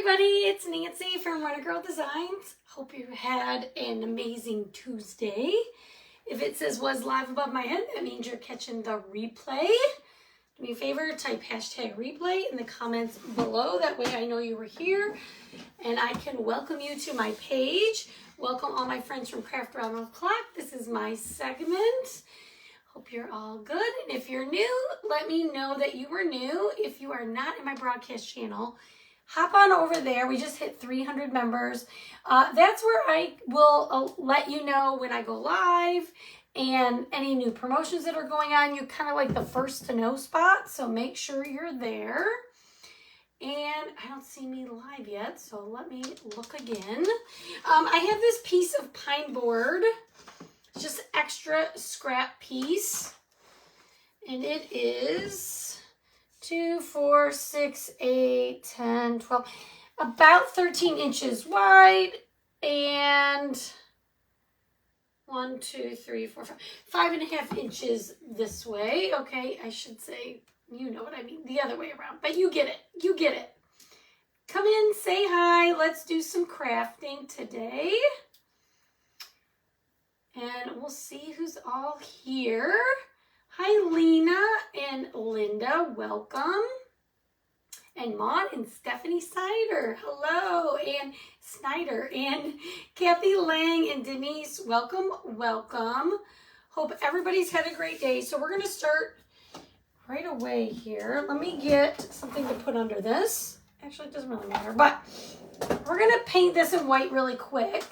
everybody, it's Nancy from Runner Girl Designs. Hope you had an amazing Tuesday. If it says was live above my head, that means you're catching the replay. Do me a favor, type hashtag replay in the comments below. That way I know you were here and I can welcome you to my page. Welcome all my friends from Craft Around the Clock. This is my segment. Hope you're all good. And if you're new, let me know that you were new. If you are not in my broadcast channel, hop on over there. We just hit 300 members. That's where I will let you know when I go live and any new promotions that are going on. You're kind of like the first to know spot, so make sure you're there. And I don't see me live yet, so let me look again. I have this piece of pine board. It's just extra scrap piece. And it is 2, 4, 6, 8, 10, 12, about 13 inches wide, and 1, 2, 3, 4, 5, 5.5 inches this way. Okay, I should say, you know what I mean, the other way around, but you get it. You get it. Come in, say hi. Let's do some crafting today. And we'll see who's all here. Hi, Lena and Linda. Welcome. And Maud and Stephanie Snyder. Hello. And Snyder and Kathy Lang and Denise. Welcome. Welcome. Hope everybody's had a great day. So we're going to start right away here. Let me get something to put under this. Actually, it doesn't really matter. But we're going to paint this in white really quick.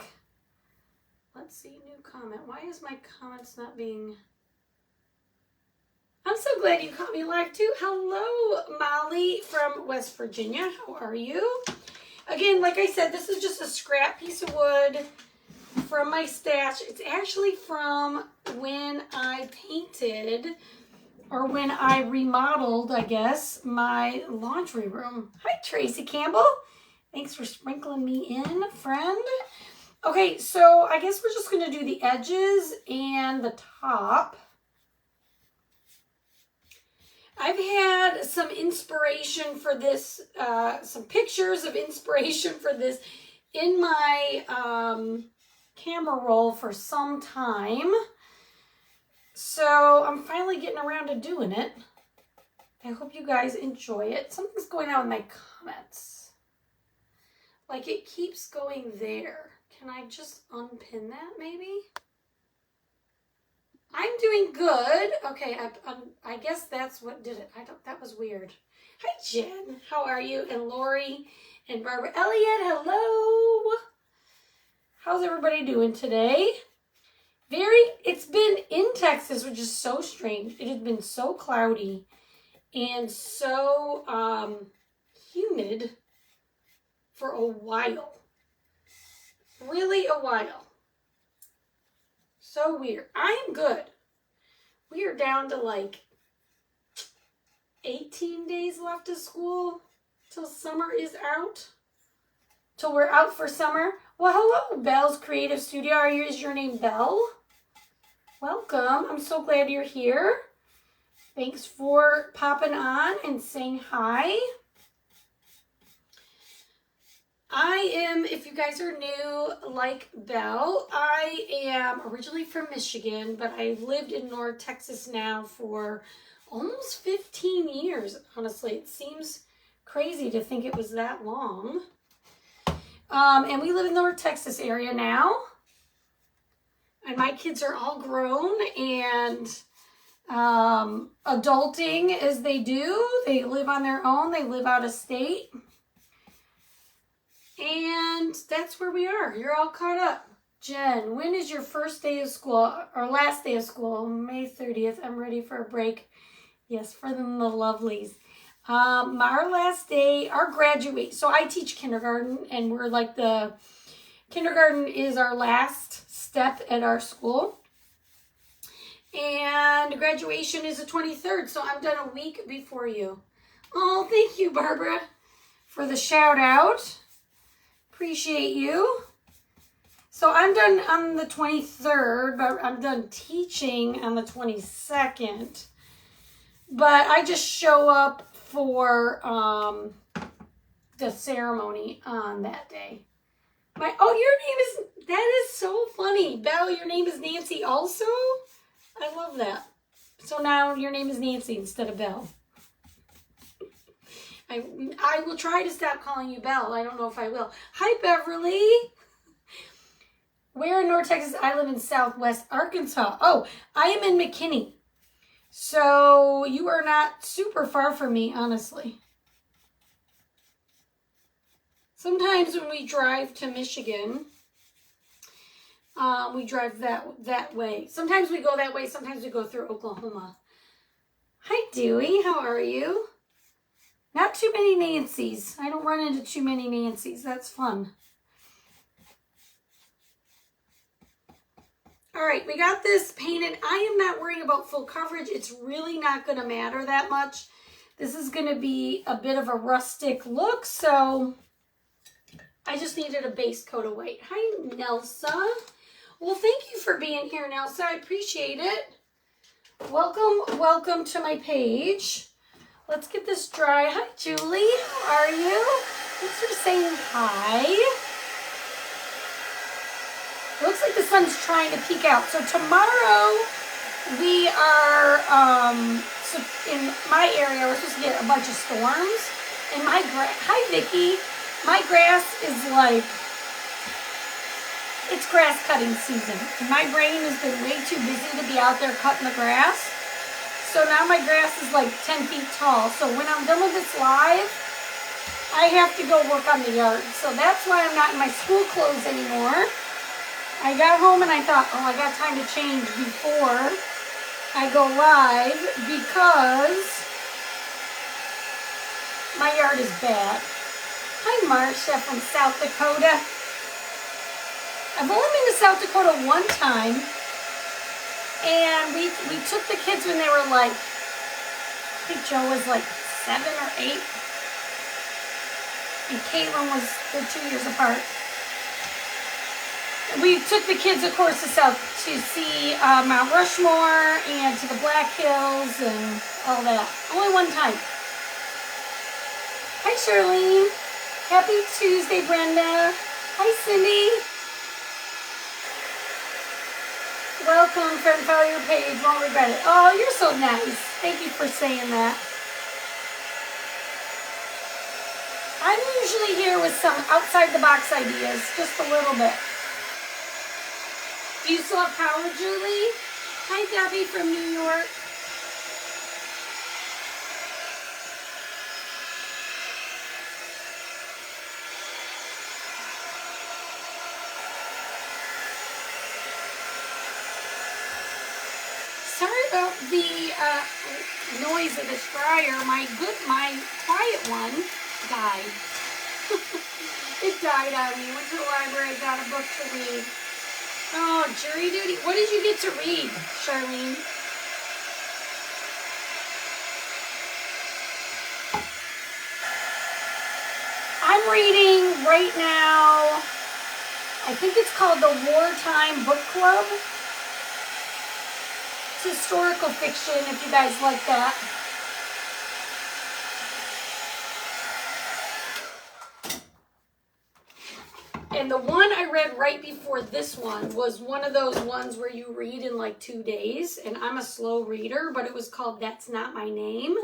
Let's see. New comment. Why is my comments not being... I'm so glad you caught me live too. Hello, Molly from West Virginia. How are you? Again, like I said, this is just a scrap piece of wood from my stash. It's actually from when I painted, or when I remodeled, I guess, my laundry room. Hi, Tracy Campbell. Thanks for sprinkling me in, friend. Okay, so I guess we're just going to do the edges and the top. I've had some inspiration for this, some pictures of inspiration for this in my camera roll for some time. So I'm finally getting around to doing it. I hope you guys enjoy it. Something's going on with my comments. Like it keeps going there. Can I just unpin that maybe? I'm doing good. Okay, I guess that's what did it. That was weird. Hi, Jen. How are you? And Lori and Barbara Elliott. Hello. How's everybody doing today? It's been in Texas, which is so strange. It has been so cloudy and so humid for a while. Really a while. So weird. I am good. We are down to like 18 days left of school till summer is out. Till we're out for summer. Well, hello, Belle's Creative Studio. Is your name Belle? Welcome. I'm so glad you're here. Thanks for popping on and saying hi. I am, if you guys are new, like Belle, I am originally from Michigan, but I've lived in North Texas now for almost 15 years, honestly. It seems crazy to think it was that long. And we live in the North Texas area now. And my kids are all grown and adulting as they do. They live on their own. They live out of state. And that's where we are. You're all caught up. Jen, when is your first day of school or last day of school? May 30th. I'm ready for a break. Yes, for them, the lovelies. Our last day, our graduate. So I teach kindergarten and we're like kindergarten is our last step at our school. And graduation is the 23rd. So I'm done a week before you. Oh, thank you, Barbara, for the shout out. Appreciate you. So I'm done on the 23rd, but I'm done teaching on the 22nd. But I just show up for the ceremony on that day. Your name is, that is so funny. Belle, your name is Nancy also? I love that. So now your name is Nancy instead of Belle. I will try to stop calling you Belle. I don't know if I will. Hi, Beverly. Where in North Texas? I live in Southwest Arkansas. Oh, I am in McKinney. So you are not super far from me, honestly. Sometimes when we drive to Michigan, we drive that way. Sometimes we go that way. Sometimes we go through Oklahoma. Hi, Dewey. How are you? Not too many Nancys. I don't run into too many Nancys. That's fun. All right, we got this painted. I am not worrying about full coverage. It's really not going to matter that much. This is going to be a bit of a rustic look, so I just needed a base coat of white. Hi, Nelsa. Well, thank you for being here, Nelsa. I appreciate it. Welcome to my page. Let's get this dry. Hi, Julie. How are you? Thanks for saying hi. It looks like the sun's trying to peek out. So tomorrow we are, in my area, we're supposed to get a bunch of storms. And hi, Vicki. My grass is like, it's grass cutting season. And my brain has been way too busy to be out there cutting the grass. So now my grass is like 10 feet tall. So when I'm done with this live, I have to go work on the yard. So that's why I'm not in my school clothes anymore. I got home and I thought, oh, I got time to change before I go live because my yard is bad. Hi, Marcia from South Dakota. I've only been to South Dakota one time. And we took the kids when they were like, I think Joe was like 7 or 8. And Caitlin was, they're 2 years apart. We took the kids, of course, to see Mount Rushmore and to the Black Hills and all that. Only one time. Hi, Charlene. Happy Tuesday, Brenda. Hi, Cindy. Welcome, friend, follow your page, won't regret it. Oh, you're so nice. Thank you for saying that. I'm usually here with some outside-the-box ideas, just a little bit. Do you still have power, Julie? Hi, Debbie from New York. Sorry about the noise of this dryer. My quiet one died. It died on me. Went to the library, got a book to read. Oh, jury duty. What did you get to read, Charlene? I'm reading right now, I think it's called the Wartime Book Club. It's historical fiction, if you guys like that. And the one I read right before this one was one of those ones where you read in like 2 days. And I'm a slow reader, but it was called That's Not My Name.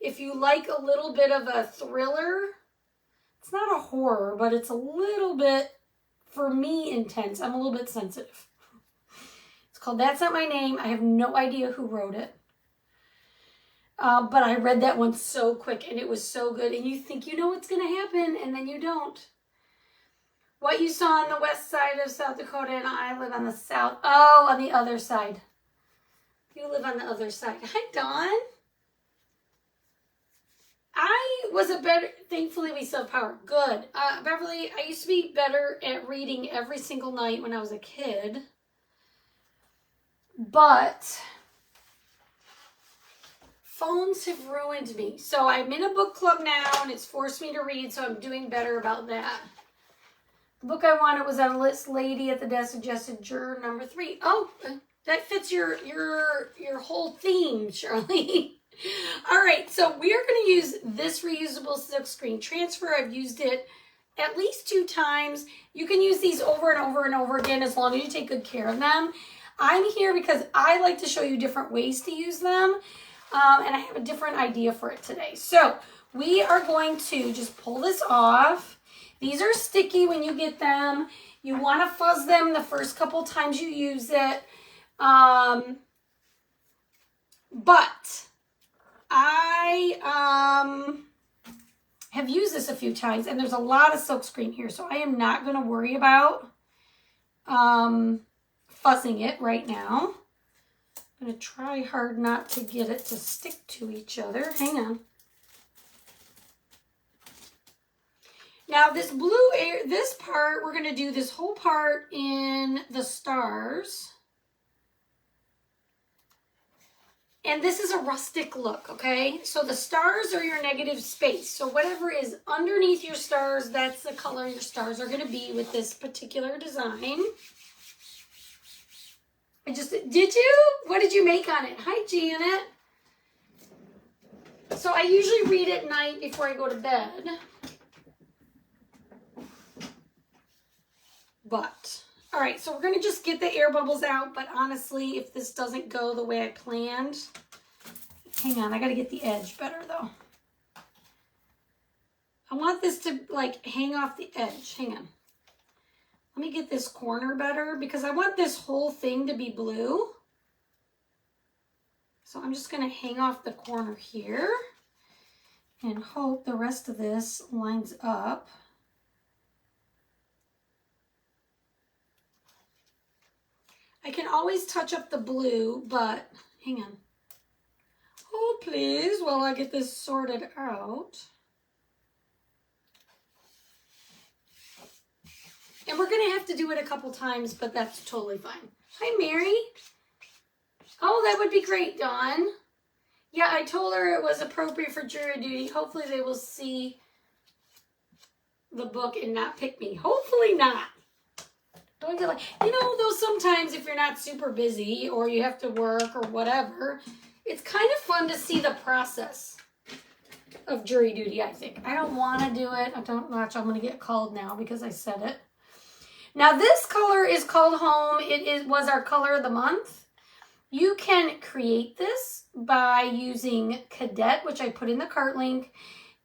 If you like a little bit of a thriller, it's not a horror, but it's a little bit, for me, intense. I'm a little bit sensitive. It's called That's Not My Name. I have no idea who wrote it. But I read that one so quick, and it was so good. And you think you know what's going to happen, and then you don't. What you saw on the west side of South Dakota, and I live on the south. Oh, on the other side. You live on the other side. Hi, Dawn. I was a better, thankfully we still have power. Good. Beverly, I used to be better at reading every single night when I was a kid. But phones have ruined me. So I'm in a book club now, and it's forced me to read, so I'm doing better about that. The book I wanted was on List Lady at the Desk, suggested juror number 3. Oh, that fits your whole theme, Shirley. All right, so we are going to use this reusable silk screen transfer. I've used it at least 2 times. You can use these over and over and over again as long as you take good care of them. I'm here because I like to show you different ways to use them, and I have a different idea for it today. So we are going to just pull this off. These are sticky when you get them. You want to fuzz them the first couple times you use it. But I have used this a few times, and there's a lot of silk screen here, so I am not going to worry about fuzzing it right now. I'm going to try hard not to get it to stick to each other. Hang on. Now this blue air, this part, we're going to do this whole part in the stars. And this is a rustic look, okay? So the stars are your negative space. So whatever is underneath your stars, that's the color your stars are going to be with this particular design. Did you? What did you make on it? Hi, Janet. So I usually read at night before I go to bed. But, all right, so we're going to just get the air bubbles out. But honestly, if this doesn't go the way I planned, hang on, I got to get the edge better, though. I want this to, like, hang off the edge. Hang on. Let me get this corner better because I want this whole thing to be blue. So I'm just going to hang off the corner here and hope the rest of this lines up. I can always touch up the blue, but hang on. Oh, please, while I get this sorted out. And we're going to have to do it a couple times, but that's totally fine. Hi, Mary. Oh, that would be great, Dawn. Yeah, I told her it was appropriate for jury duty. Hopefully they will see the book and not pick me. Hopefully not. Don't get like, you know, though sometimes if you're not super busy or you have to work or whatever, it's kind of fun to see the process of jury duty, I think. I don't want to do it. I don't watch. I'm going to get called now because I said it. Now this color is called Home. It was our color of the month. You can create this by using Cadet, which I put in the cart link,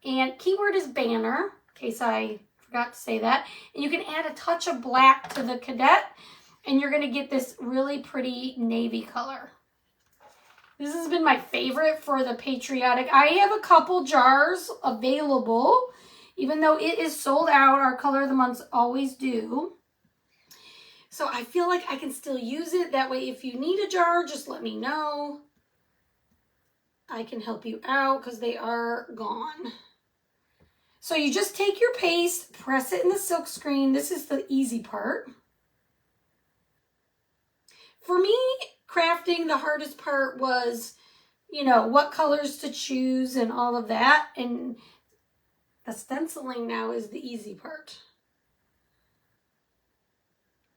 and keyword is banner, in case I forgot to say that. And you can add a touch of black to the Cadet, and you're going to get this really pretty navy color. This has been my favorite for the Patriotic. I have a couple jars available, even though it is sold out. Our color of the months always do. So I feel like I can still use it. That way, if you need a jar, just let me know. I can help you out because they are gone. So you just take your paste, press it in the silk screen. This is the easy part. For me, crafting, the hardest part was, you know, what colors to choose and all of that. And the stenciling now is the easy part.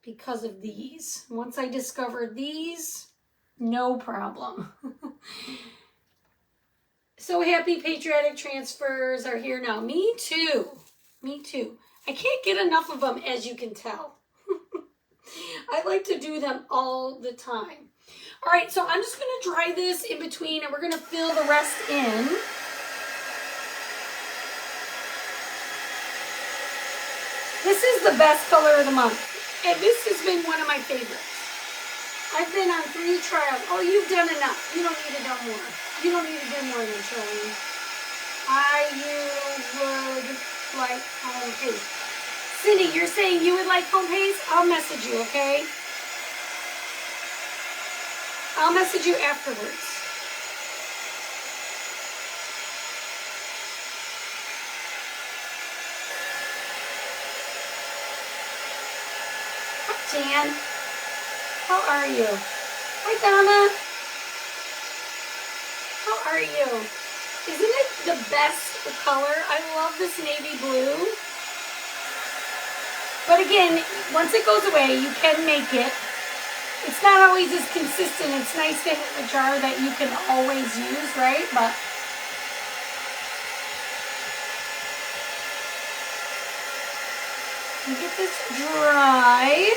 Because of these. Once I discovered these, no problem. So happy patriotic transfers are here now. Me too. Me too. I can't get enough of them, as you can tell. I like to do them all the time. All right, so I'm just going to dry this in between, and we're going to fill the rest in. This is the best color of the month. And this has been one of my favorites. I've been on 3 trials. Oh, you've done enough. You don't need to do more. You don't need to do more than Charlene. You would like home paste. Cindy, you're saying you would like home paste? I'll message you, okay? I'll message you afterwards. Jan, how are you? Hi, Donna. How are you? Isn't it the best color? I love this navy blue. But again, once it goes away, you can make it. It's not always as consistent. It's nice to have a jar that you can always use, right? But get this dried.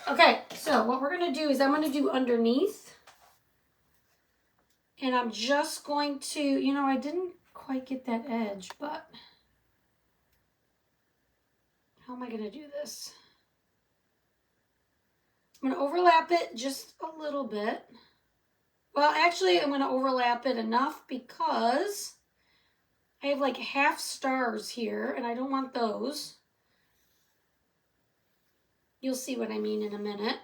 Okay, so what we're going to do is I'm going to do underneath. And I'm just going to, you know, I didn't quite get that edge, but how am I going to do this? I'm going to overlap it just a little bit. Well, actually, I'm going to overlap it enough because I have like half stars here, and I don't want those. You'll see what I mean in a minute.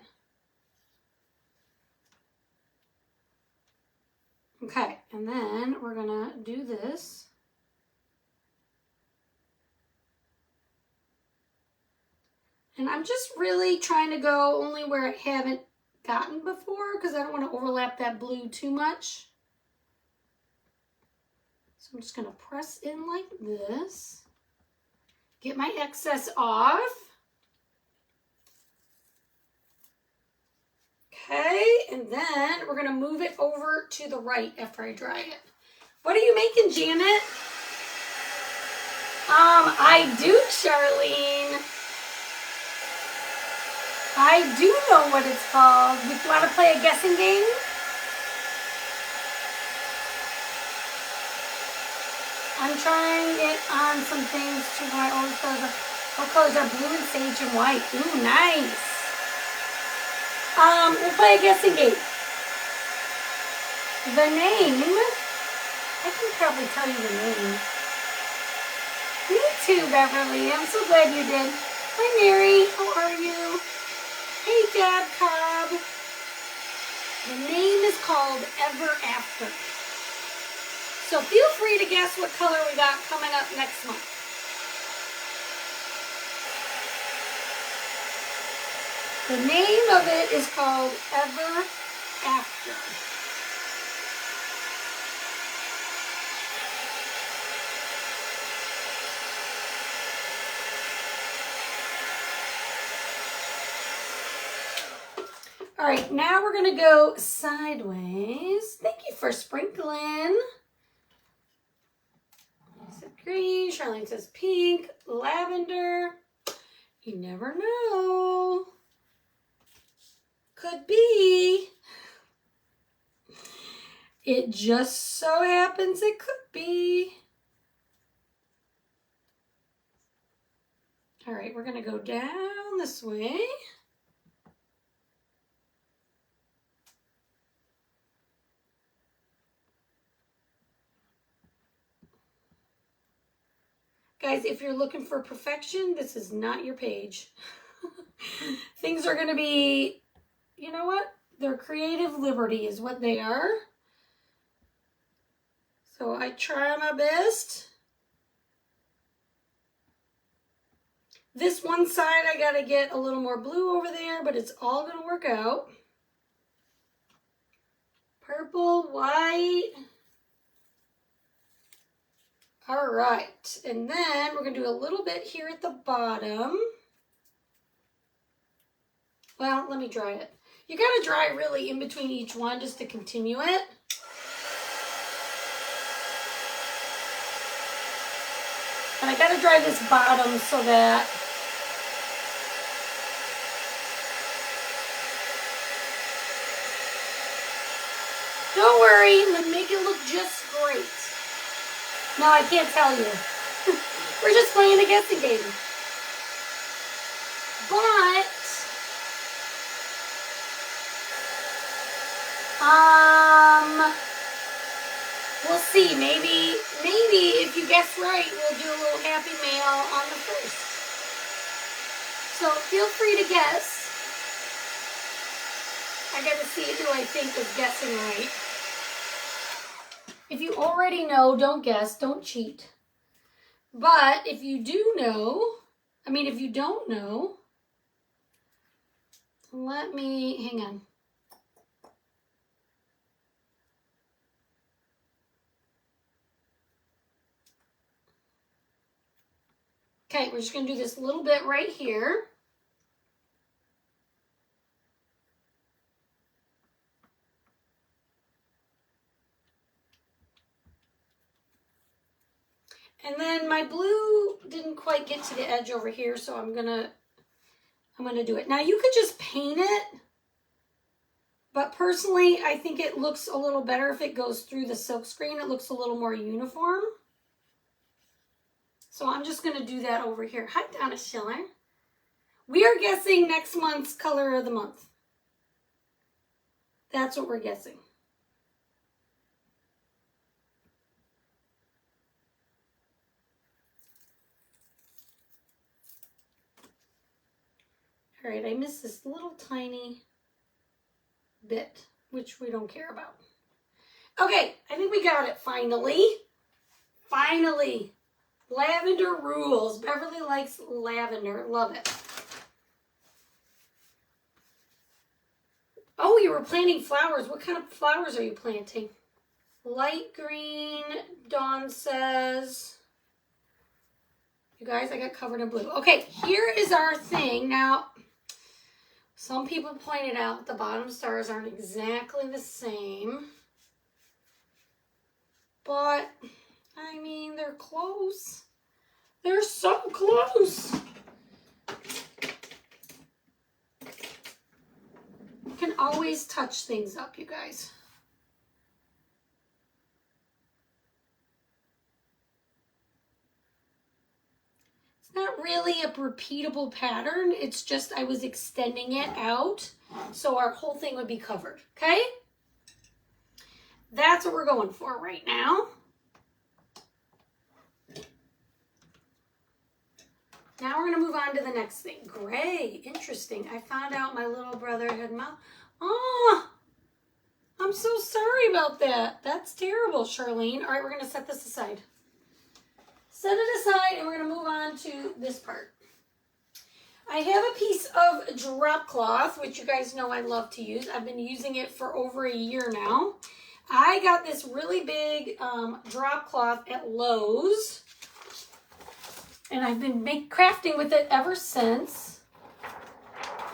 Okay, and then we're going to do this. And I'm just really trying to go only where I haven't gotten before because I don't want to overlap that blue too much. So I'm just going to press in like this. Get my excess off. Okay, and then we're going to move it over to the right after I dry it. What are you making, Janet? I do, Charlene. I do know what it's called. Do you want to play a guessing game? I'm trying it on some things too. My old colors. What colors are blue and sage and white? Ooh, nice. We'll play a guessing game. The name, I can probably tell you the name. Me too, Beverly. I'm so glad you did. Hi, Mary. How are you? Hey, Dad Cobb. The name is called Ever After. So feel free to guess what color we got coming up next month. The name of it is called Ever After. All right, now we're going to go sideways. Thank you for sprinkling. I said green, Charlene says pink, lavender. You never know. Could be. It just so happens it could be. All right, we're going to go down this way. Guys, if you're looking for perfection, this is not your page. Things are going to be, you know what? Their creative liberty is what they are. So I try my best. This one side, I got to get a little more blue over there, but it's all going to work out. Purple, white. All right, and then we're going to do a little bit here at the bottom. Well, let me dry it. You got to dry really in between each one just to continue it. And I got to dry this bottom so that don't worry, we'll make it look just great. No, I can't tell you. We're just playing a guessing game. But we'll see. Maybe if you guess right, we'll do a little happy mail on the 1st. So feel free to guess. I got to see who I think is guessing right. If you already know, don't guess, don't cheat. But if you do know, if you don't know, let me, hang on. Okay, we're just going to do this little bit right here. And then my blue didn't quite get to the edge over here, so I'm gonna do it. Now you could just paint it, but personally I think it looks a little better if it goes through the silk screen. It looks a little more uniform. So I'm just gonna do that over here. Hi, Donna Schiller. We are guessing next month's color of the month. That's what we're guessing. All right, I missed this little tiny bit, which we don't care about. Okay, I think we got it finally. Finally. Lavender rules. Beverly likes lavender. Love it. Oh, you were planting flowers. What kind of flowers are you planting? Light green, Dawn says. You guys, I got covered in blue. Okay, here is our thing. Now, some people pointed out the bottom stars aren't exactly the same. But, I mean, they're close. They're so close. You can always touch things up, you guys. Not really a repeatable pattern. It's just I was extending it out so our whole thing would be covered. Okay? That's what we're going for right now. Now we're going to move on to the next thing. Gray. Interesting. I found out my little brother had mouth. Oh, I'm so sorry about that. That's terrible, Charlene. All right, we're going to set this aside. Set it aside and we're going to move on to this part. I have a piece of drop cloth, which you guys know I love to use. I've been using it for over a year now. I got this really big drop cloth at Lowe's. And I've been crafting with it ever since.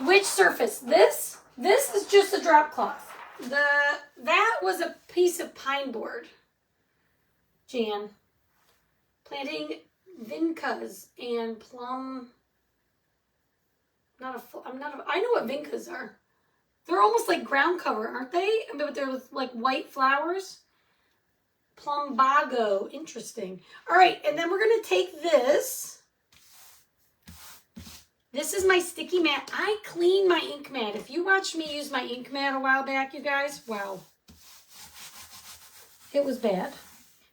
Which surface? This is just a drop cloth. That was a piece of pine board. Jan. Planting vincas and plum. I know what vincas are. They're almost like ground cover, aren't they? But they're like white flowers. Plumbago. Interesting. All right, and then we're going to take this. This is my sticky mat. I clean my ink mat. If you watched me use my ink mat a while back, you guys, wow. It was bad.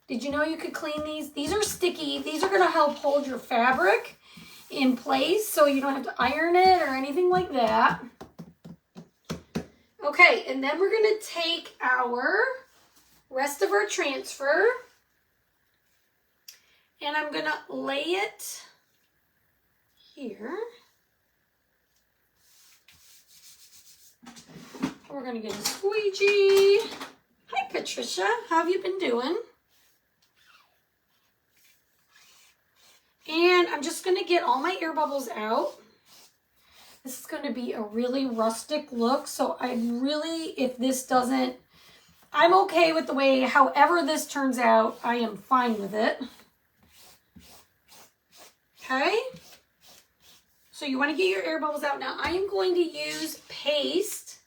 Did you know you could clean these? These are sticky. These are going to help hold your fabric in place so you don't have to iron it or anything like that. Okay, and then we're going to take our rest of our transfer and I'm going to lay it here. We're going to get a squeegee. Hi, Patricia. How have you been doing? And I'm just going to get all my air bubbles out. This is going to be a really rustic look. So if this doesn't, I'm okay with the way, however this turns out, I am fine with it. Okay. So you want to get your air bubbles out. Now I am going to use paste.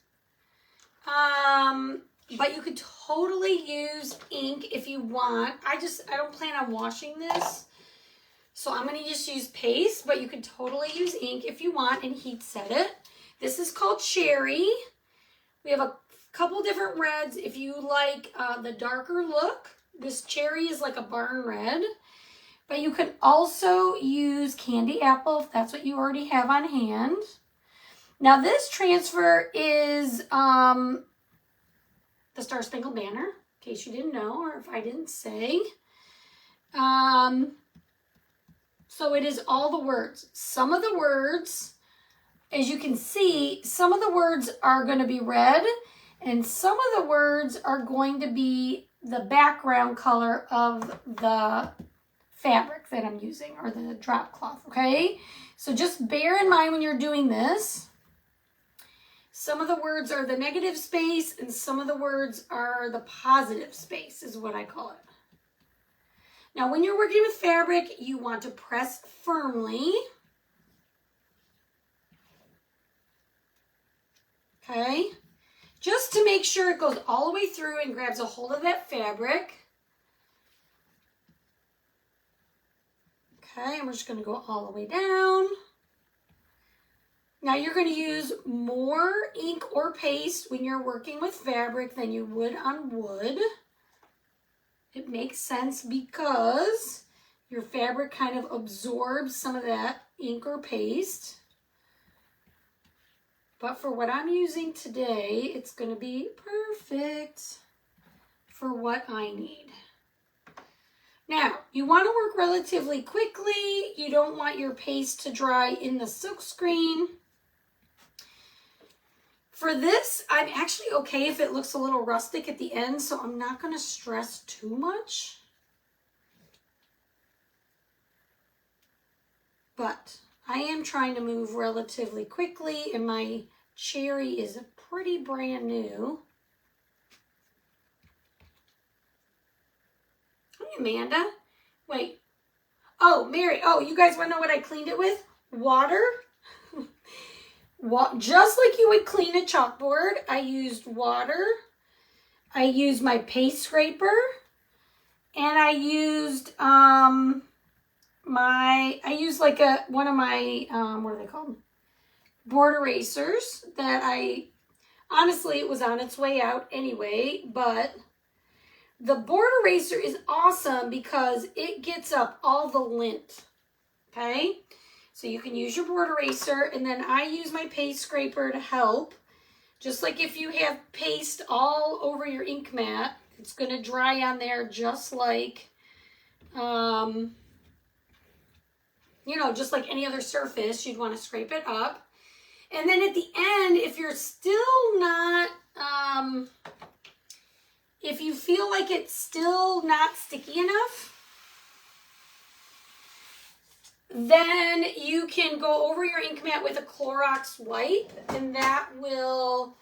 But you could totally use ink if you want. I don't plan on washing this. So I'm going to just use paste, but you can totally use ink if you want and heat set it. This is called Cherry. We have a couple different reds. If you like the darker look, this Cherry is like a barn red. But you could also use Candy Apple if that's what you already have on hand. Now this transfer is the Star Spangled Banner, in case you didn't know or if I didn't say. So it is all the words. Some of the words, as you can see, some of the words are going to be red and some of the words are going to be the background color of the fabric that I'm using, or the drop cloth, okay? So just bear in mind when you're doing this, some of the words are the negative space and some of the words are the positive space, is what I call it. Now, when you're working with fabric, you want to press firmly. Okay? Just to make sure it goes all the way through and grabs a hold of that fabric. Okay, and we're just going to go all the way down. Now you're going to use more ink or paste when you're working with fabric than you would on wood. It makes sense because your fabric kind of absorbs some of that ink or paste. But for what I'm using today, it's going to be perfect for what I need. Now, you want to work relatively quickly. You don't want your paste to dry in the silk screen. For this, I'm actually okay if it looks a little rustic at the end, so I'm not going to stress too much. But I am trying to move relatively quickly, and my cherry is pretty brand new. Hey, Amanda. Wait. Oh, Mary. Oh, you guys want to know what I cleaned it with? Water. Just like you would clean a chalkboard, I used water. I used my paste scraper. And I used like one of my what are they called? Board erasers that honestly, it was on its way out anyway, but the board eraser is awesome because it gets up all the lint, okay? So you can use your board eraser, and then I use my paste scraper to help. Just like if you have paste all over your ink mat, it's going to dry on there just like, just like any other surface. You'd want to scrape it up. And then at the end, if you're still not, if you feel like it's still not sticky enough, then you can go over your ink mat with a Clorox wipe, and that will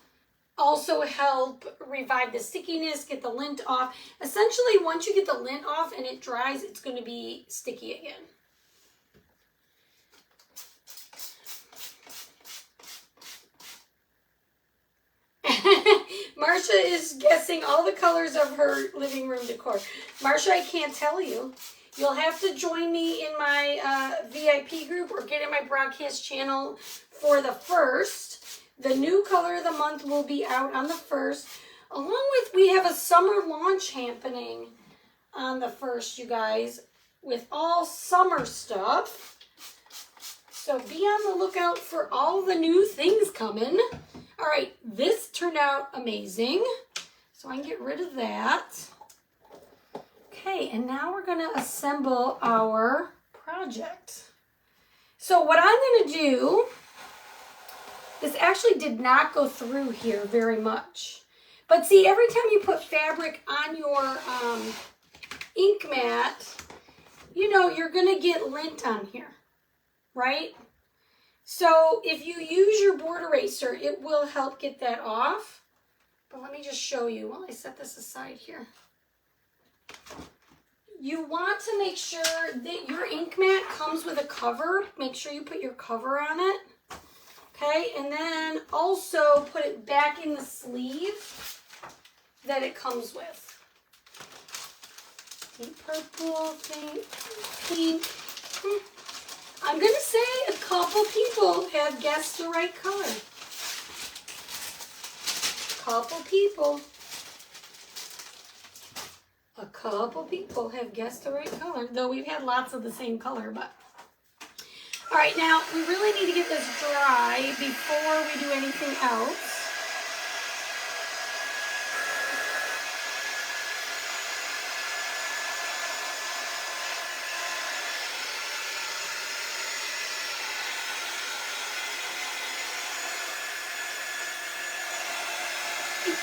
also help revive the stickiness, get the lint off. Essentially, once you get the lint off and it dries, it's going to be sticky again. Marcia is guessing all the colors of her living room decor. Marcia, I can't tell you. You'll have to join me in my VIP group or get in my broadcast channel for the 1st. The new color of the month will be out on the 1st. Along with, we have a summer launch happening on the 1st, you guys, with all summer stuff. So be on the lookout for all the new things coming. All right, this turned out amazing. So I can get rid of that. Okay, and now we're going to assemble our project. So what I'm going to do, this actually did not go through here very much. But see, every time you put fabric on your ink mat, you're going to get lint on here, right? So if you use your board eraser, it will help get that off. But let me just show you while I set this aside here. You want to make sure that your ink mat comes with a cover. Make sure you put your cover on it. Okay, and then also put it back in the sleeve that it comes with. Pink, purple, pink. I'm going to say a couple people have guessed the right color. A couple people have guessed the right color, though we've had lots of the same color, but. All right, now we really need to get this dry before we do anything else.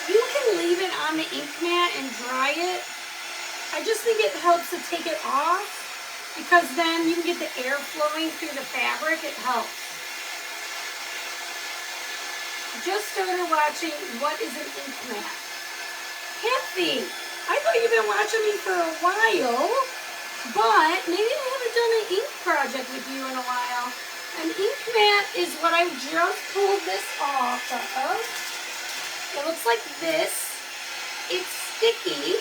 You can leave it on the ink mat and dry it. I just think it helps to take it off because then you can get the air flowing through the fabric. It helps. Just started watching What is an Ink Mat? Kathy, I thought you've been watching me for a while, but maybe I haven't done an ink project with you in a while. An ink mat is what I just pulled this off of. It looks like this. It's sticky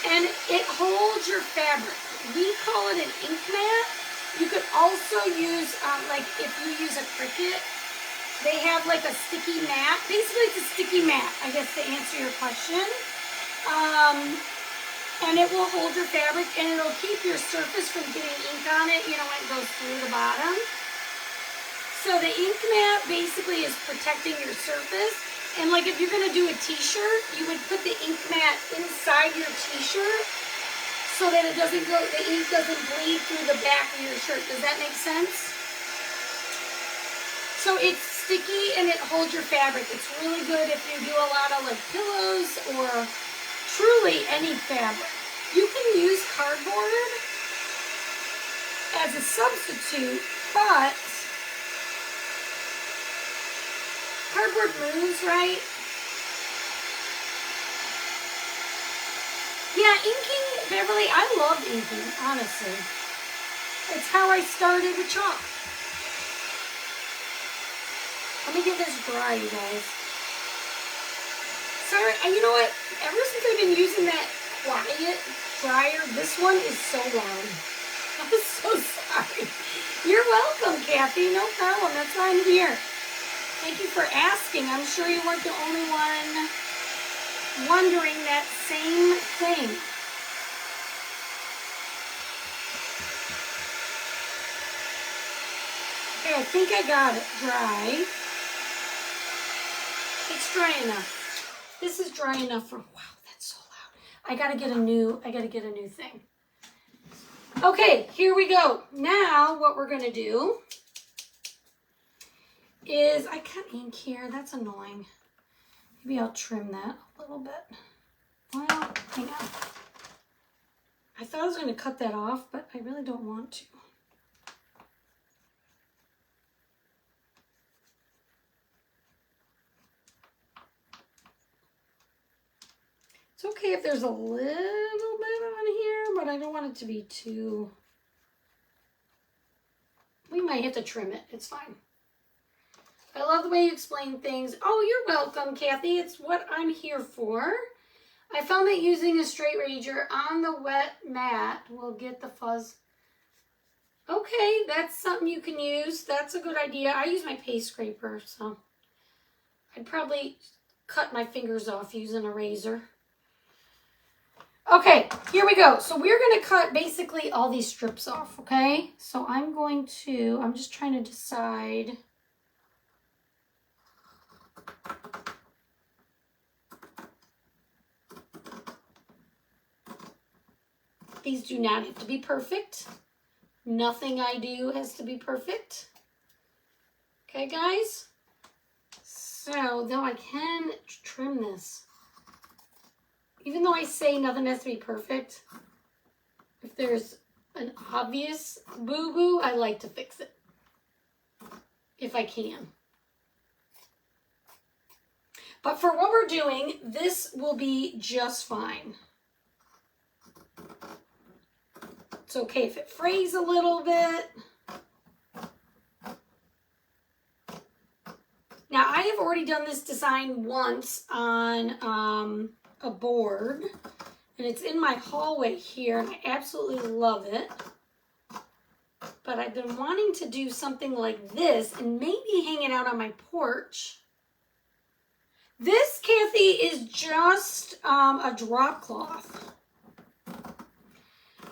and it holds your fabric. We call it an ink mat. You could also use, like if you use a Cricut, they have like a sticky mat. Basically, it's a sticky mat, I guess, to answer your question. And it will hold your fabric and it'll keep your surface from getting ink on it, you know, when it goes through the bottom. So the ink mat basically is protecting your surface. And like if you're gonna do a t-shirt, you would put the ink mat inside your t-shirt so that it doesn't go, the ink doesn't bleed through the back of your shirt. Does that make sense? So it's sticky and it holds your fabric. It's really good if you do a lot of like pillows or truly any fabric. You can use cardboard as a substitute, but cardboard moves, right? Yeah, inking, Beverly, I love inking, honestly. It's how I started with chalk. Let me get this dry, you guys. Sorry, you know what? Ever since I've been using that quiet dryer, this one is so loud. I'm so sorry. You're welcome, Kathy. No problem. That's why I'm here. Thank you for asking. I'm sure you weren't the only one wondering that same thing. Okay, I think I got it dry. It's dry enough. This is dry enough for, wow, that's so loud. I gotta get a new thing. Okay, here we go. Now what we're gonna do is, I cut ink here, that's annoying. Maybe I'll trim that a little bit. Well, hang on. I thought I was gonna cut that off, but I really don't want to. It's okay if there's a little bit on here, but I don't want it to be too... We might have to trim it. It's fine. I love the way you explain things. Oh, you're welcome, Kathy. It's what I'm here for. I found that using a straight razor on the wet mat will get the fuzz. Okay, that's something you can use. That's a good idea. I use my paste scraper, so I'd probably cut my fingers off using a razor. Okay, here we go. So we're going to cut basically all these strips off, okay? So I'm just trying to decide. These do not have to be perfect. Nothing I do has to be perfect. Okay, guys? So, though I can trim this. Even though I say nothing has to be perfect, if there's an obvious boo-boo, I like to fix it. If I can. But for what we're doing, this will be just fine. It's okay if it frays a little bit. Now, I have already done this design once on a board, and it's in my hallway here, and I absolutely love it. But I've been wanting to do something like this and maybe hang it out on my porch. This, Kathy, is just a drop cloth.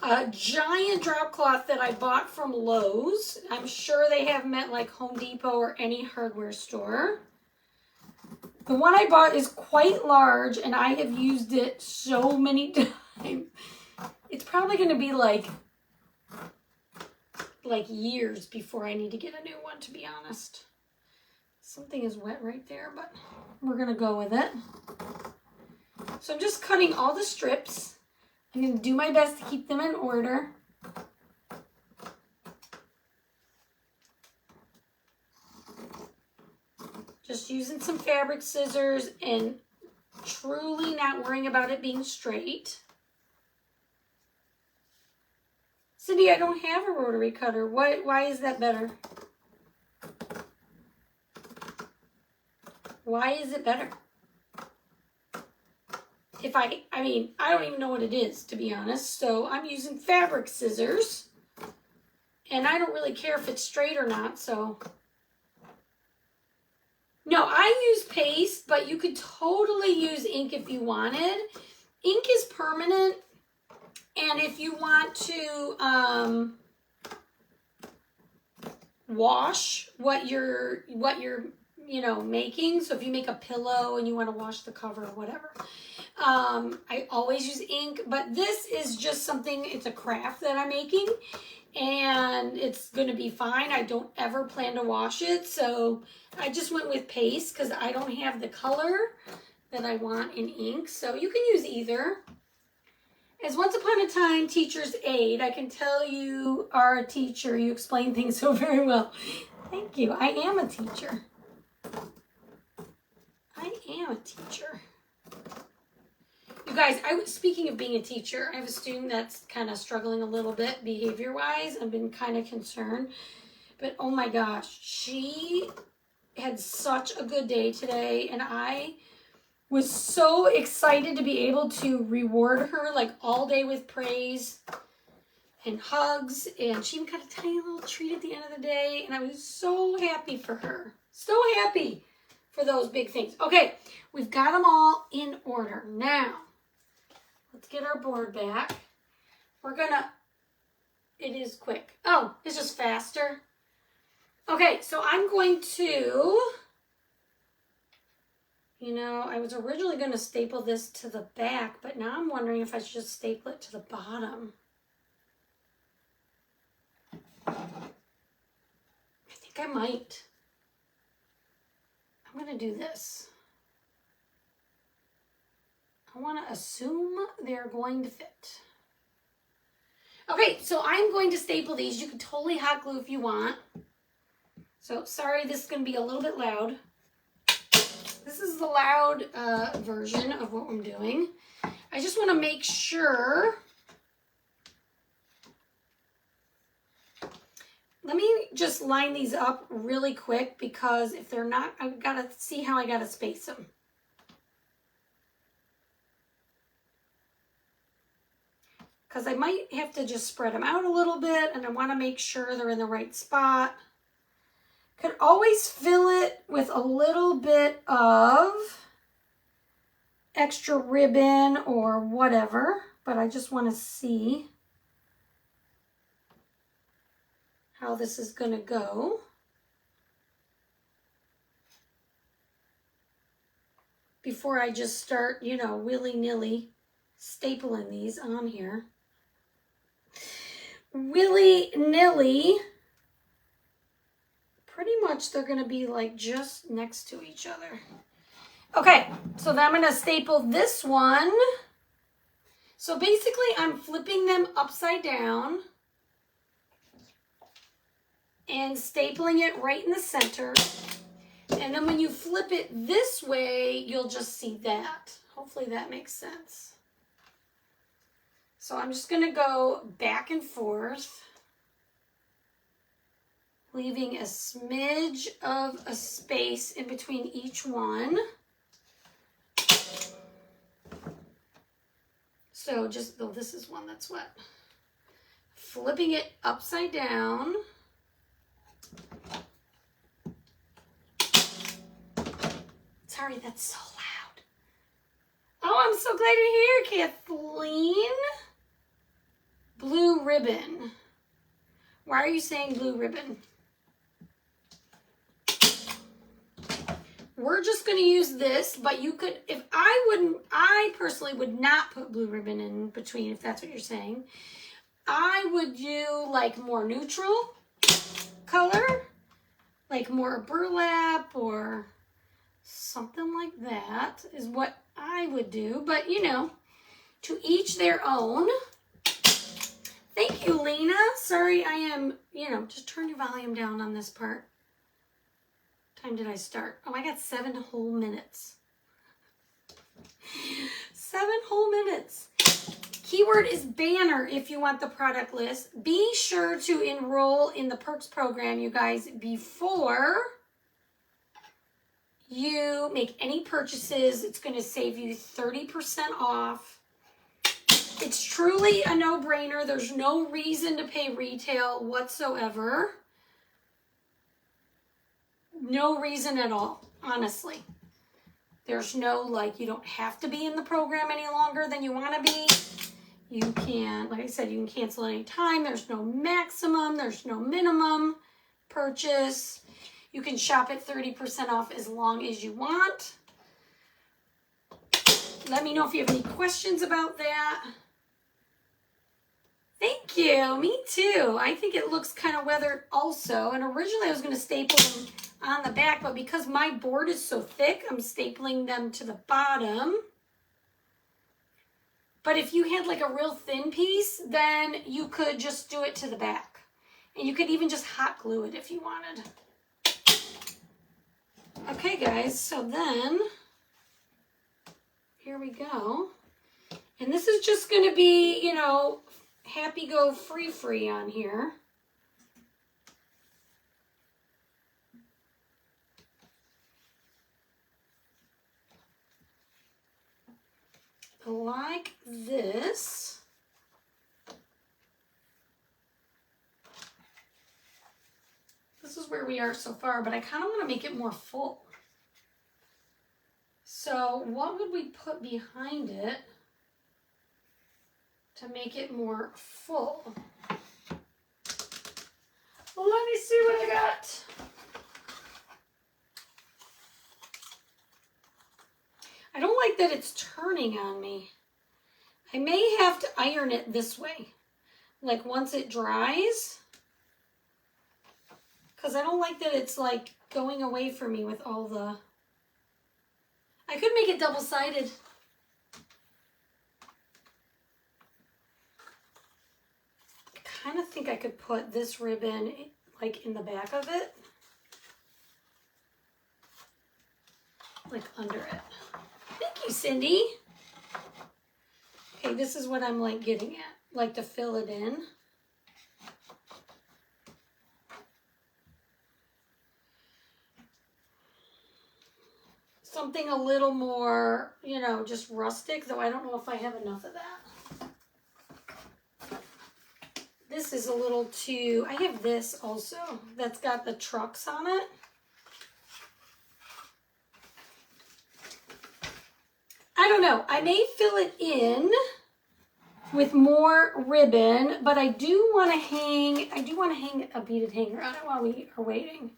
A giant drop cloth that I bought from Lowe's. I'm sure they have them at like Home Depot or any hardware store. The one I bought is quite large and I have used it so many times. It's probably going to be like years before I need to get a new one, to be honest. Something is wet right there, but we're going to go with it. So I'm just cutting all the strips. I'm going to do my best to keep them in order. Just using some fabric scissors and truly not worrying about it being straight. Cindy, I don't have a rotary cutter. Why is that better? Why is it better? I mean, I don't even know what it is, to be honest. So I'm using fabric scissors. And I don't really care if it's straight or not, so. No, I use paste, but you could totally use ink if you wanted. Ink is permanent. And if you want to wash what you're making, so if you make a pillow and you want to wash the cover or whatever, I always use ink, but this is just something, it's a craft that I'm making, and it's going to be fine. I don't ever plan to wash it, so I just went with paste because I don't have the color that I want in ink, so you can use either. As once upon a time teacher's aide, I can tell you are a teacher. You explain things so very well. Thank you. I am a teacher. I am a teacher. You guys, speaking of being a teacher, I have a student that's kind of struggling a little bit behavior-wise. I've been kind of concerned. But oh my gosh, she had such a good day today, and I was so excited to be able to reward her like all day with praise and hugs, and she even got a tiny little treat at the end of the day, and I was so happy for her. So happy for those big things. Okay, we've got them all in order. Now, let's get our board back. It is quick. Oh, it's just faster. Okay, so I'm going to, I was originally going to staple this to the back, but now I'm wondering if I should just staple it to the bottom. I think I might. I'm going to do this. I want to assume they're going to fit. Okay, so I'm going to staple these. You can totally hot glue if you want. So, sorry, this is going to be a little bit loud. This is the loud version of what I'm doing. I just want to make sure. Let me just line these up really quick because if they're not, I've got to see how I got to space them. Because I might have to just spread them out a little bit, and I want to make sure they're in the right spot. Could always fill it with a little bit of extra ribbon or whatever, but I just want to see how this is going to go. Before I just start, willy-nilly stapling these on here. Willy-nilly. Pretty much they're going to be like just next to each other. Okay, so then I'm going to staple this one. So basically I'm flipping them upside down and stapling it right in the center. And then when you flip it this way, you'll just see that. Hopefully that makes sense. So I'm just going to go back and forth, leaving a smidge of a space in between each one. So this is one that's wet. Flipping it upside down. Sorry, that's so loud. Oh, I'm so glad you're here, Kathleen. Blue ribbon. Why are you saying blue ribbon? We're just going to use this, but you could, I personally would not put blue ribbon in between, if that's what you're saying. I would do like more neutral color, like more burlap or something like that is what I would do. But, to each their own. Thank you, Lena. Sorry, I am, just turn your volume down on this part. time did I start? Oh, I got 7 whole minutes. 7 whole minutes. Keyword is banner if you want the product list. Be sure to enroll in the perks program, you guys, before you make any purchases. It's going to save you 30% off. It's truly a no-brainer. There's no reason to pay retail whatsoever. No reason at all, honestly. There's no, like, you don't have to be in the program any longer than you want to be. You can, like I said, you can cancel any time. There's no maximum. There's no minimum purchase. You can shop at 30% off as long as you want. Let me know if you have any questions about that. Thank you. Me too. I think it looks kind of weathered also. And originally I was going to staple them on the back, but because my board is so thick, I'm stapling them to the bottom. But if you had like a real thin piece, then you could just do it to the back. And you could even just hot glue it if you wanted. Okay, guys, so then, here we go. And this is just going to be, you know, happy go free on here. Like this. This is where we are so far, but I kind of want to make it more full. So what would we put behind it to make it more full? Well, let me see what I got. I don't like that it's turning on me. I may have to iron it this way, like once it dries, because I don't like that it's like going away from me with all the... I could make it double-sided. I kind of think I could put this ribbon like in the back of it, like under it. Thank you, Cindy. Okay, this is what I'm like getting at, like to fill it in. Something a little more, you know, just rustic, though I don't know if I have enough of that. This is a little too, I have this also, that's got the trucks on it. I don't know. I may fill it in with more ribbon, but I do want to hang a beaded hanger on it while we are waiting.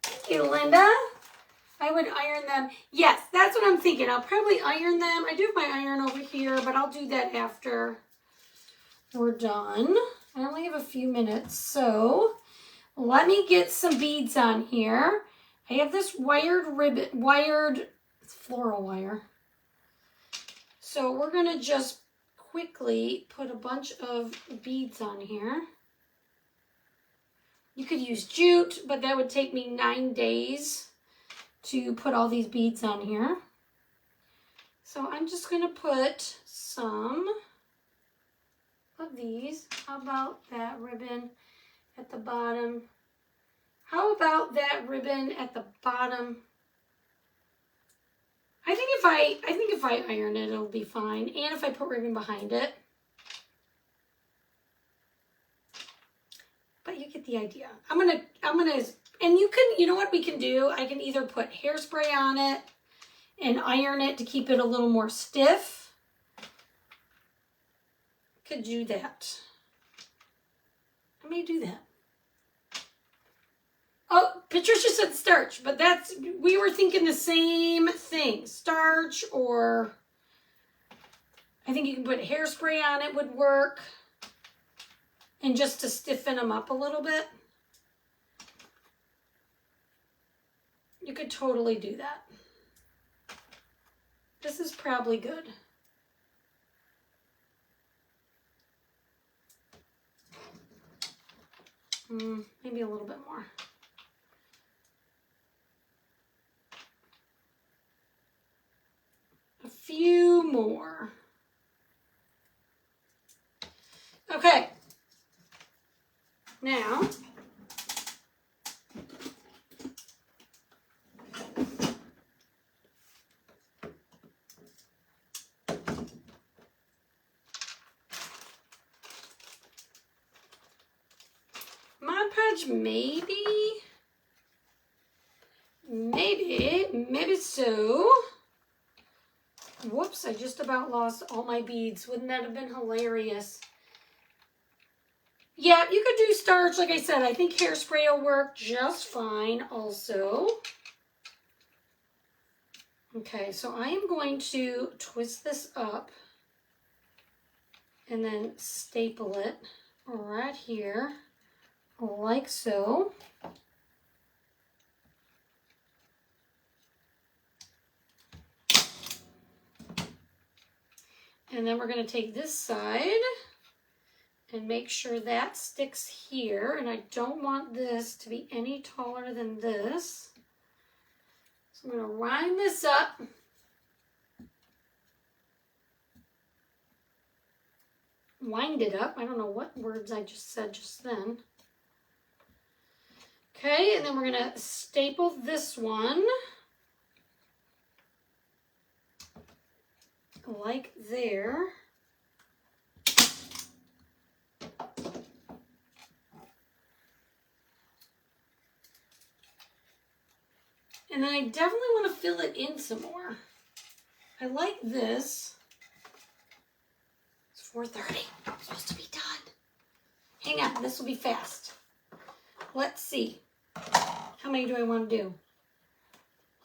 Thank you, Linda. I would iron them. Yes, that's what I'm thinking. I'll probably iron them. I do have my iron over here, but I'll do that after we're done. I only have a few minutes, so let me get some beads on here. I have this wired ribbon, it's floral wire. So we're going to just quickly put a bunch of beads on here. You could use jute, but that would take me 9 days to put all these beads on here. So I'm just going to put some of these. How about that ribbon at the bottom? How about that ribbon at the bottom? I think if I iron it, it'll be fine. And if I put ribbon behind it. But you get the idea. I'm gonna, and you know what we can do? I can either put hairspray on it and iron it to keep it a little more stiff. Could do that. I may do that. Oh, Patricia said starch, but we were thinking the same thing. Starch, or I think you can put hairspray on it would work. And just to stiffen them up a little bit. You could totally do that. This is probably good. Maybe a little bit more. 2 more. Okay. Now, Mod Podge, maybe so. Whoops, I just about lost all my beads. Wouldn't that have been hilarious? Yeah, you could do starch. Like I said, I think hairspray will work just fine also. Okay, so I am going to twist this up and then staple it right here, like so. And then we're going to take this side and make sure that sticks here. And I don't want this to be any taller than this. So I'm going to wind this up. Wind it up. I don't know what words I just said just then. Okay, and then we're going to staple this one. Like there. And then I definitely want to fill it in some more. I like this. It's 4:30. I'm supposed to be done. Hang on, this will be fast. Let's see. How many do I want to do?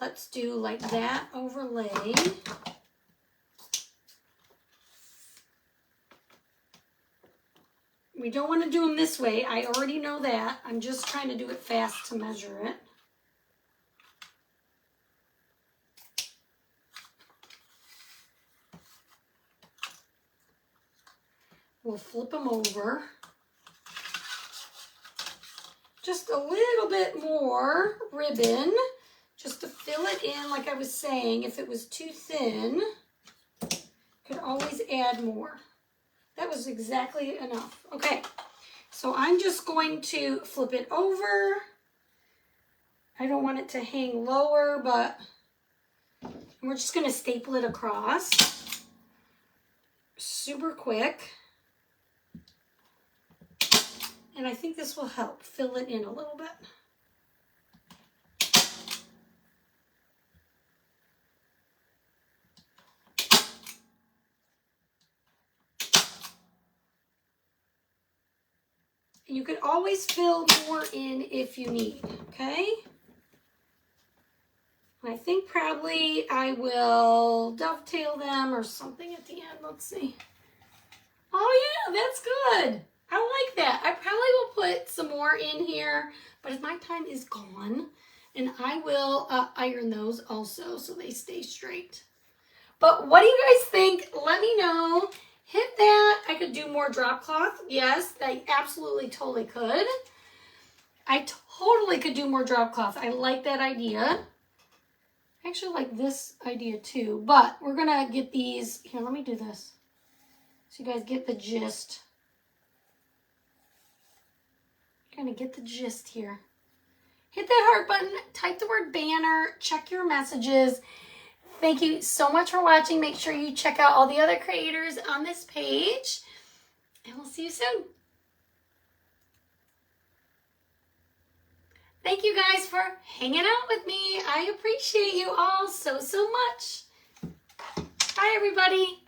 Let's do like that overlay. We don't want to do them this way. I already know that. I'm just trying to do it fast to measure it. We'll flip them over. Just a little bit more ribbon, just to fill it in, like I was saying. If it was too thin, could always add more. That was exactly enough. Okay, so I'm just going to flip it over. I don't want it to hang lower, but we're just going to staple it across. Super quick. And I think this will help fill it in a little bit. You can always fill more in if you need, okay? I think probably I will dovetail them or something at the end. Let's see. Oh yeah, that's good. I like that. I probably will put some more in here, but my time is gone, and I will iron those also so they stay straight. But what do you guys think? Let me know. Hit that. I could do more drop cloth. Yes, I absolutely totally could. I totally could do more drop cloth. I like that idea. I actually like this idea too, but we're gonna get these. Here, let me do this so you guys get the gist. You're gonna get the gist here. Hit that heart button, type the word banner, check your messages. Thank you so much for watching. Make sure you check out all the other creators on this page, and we'll see you soon. Thank you guys for hanging out with me. I appreciate you all so much. Bye, everybody.